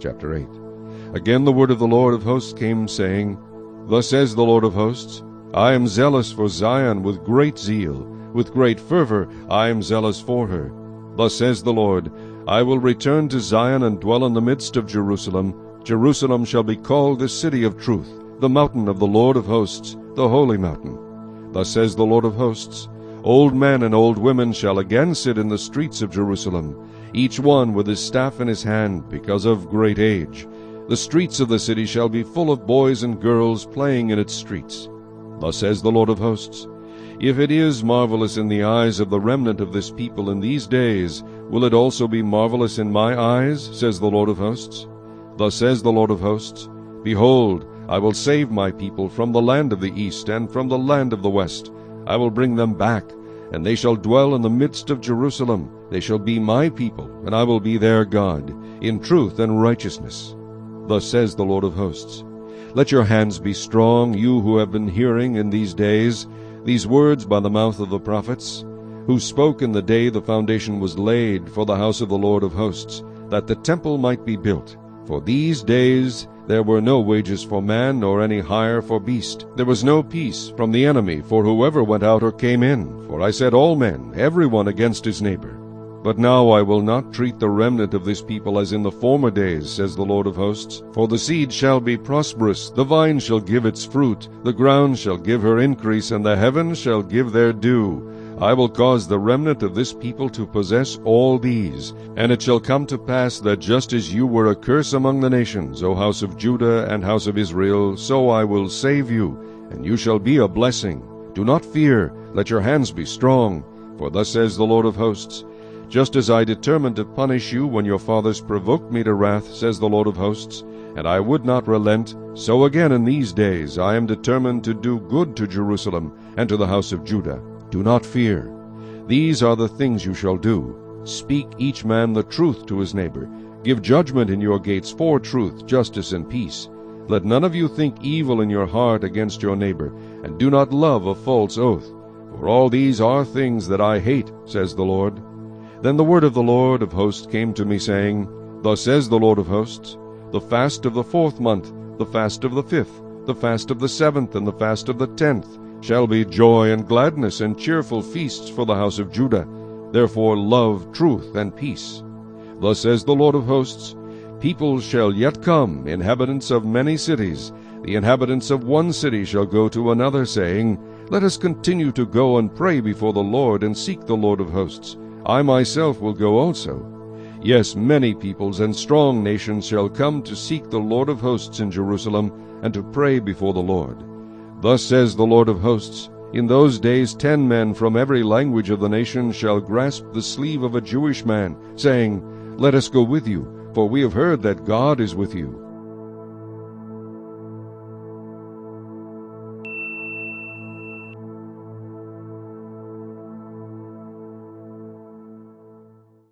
Chapter 8. Again the word of the Lord of hosts came, saying, Thus says the Lord of hosts, I am zealous for Zion with great zeal, with great fervor I am zealous for her. Thus says the Lord, I will return to Zion and dwell in the midst of Jerusalem. Jerusalem shall be called the city of truth, the mountain of the Lord of hosts, the holy mountain. Thus says the Lord of hosts, Old men and old women shall again sit in the streets of Jerusalem, each one with his staff in his hand, because of great age. The streets of the city shall be full of boys and girls playing in its streets. Thus says the Lord of hosts, If it is marvelous in the eyes of the remnant of this people in these days, will it also be marvelous in my eyes, says the Lord of hosts? Thus says the Lord of hosts, Behold, I will save my people from the land of the east and from the land of the west. I will bring them back, and they shall dwell in the midst of Jerusalem. They shall be my people, and I will be their God, in truth and righteousness. Thus says the Lord of hosts, Let your hands be strong, you who have been hearing in these days these words by the mouth of the prophets, who spoke in the day the foundation was laid for the house of the Lord of hosts, that the temple might be built. For these days there were no wages for man, nor any hire for beast. There was no peace from the enemy for whoever went out or came in. For I said, All men, every one against his neighbor. But now I will not treat the remnant of this people as in the former days, says the Lord of hosts. For the seed shall be prosperous, the vine shall give its fruit, the ground shall give her increase, and the heavens shall give their dew. I will cause the remnant of this people to possess all these. And it shall come to pass that just as you were a curse among the nations, O house of Judah and house of Israel, so I will save you, and you shall be a blessing. Do not fear, let your hands be strong. For thus says the Lord of hosts, Just as I determined to punish you when your fathers provoked me to wrath, says the Lord of hosts, and I would not relent, so again in these days I am determined to do good to Jerusalem and to the house of Judah. Do not fear. These are the things you shall do. Speak each man the truth to his neighbor. Give judgment in your gates for truth, justice, and peace. Let none of you think evil in your heart against your neighbor, and do not love a false oath. For all these are things that I hate, says the Lord. Then the word of the Lord of hosts came to me, saying, Thus says the Lord of hosts, The fast of the 4th month, the fast of the 5th, the fast of the 7th, and the fast of the 10th, shall be joy and gladness and cheerful feasts for the house of Judah. Therefore love truth and peace. Thus says the Lord of hosts, People shall yet come, inhabitants of many cities. The inhabitants of one city shall go to another, saying, Let us continue to go and pray before the Lord, and seek the Lord of hosts. I myself will go also. Yes, many peoples and strong nations shall come to seek the Lord of hosts in Jerusalem, and to pray before the Lord. Thus says the Lord of hosts, In those days 10 men from every language of the nation shall grasp the sleeve of a Jewish man, saying, Let us go with you, for we have heard that God is with you.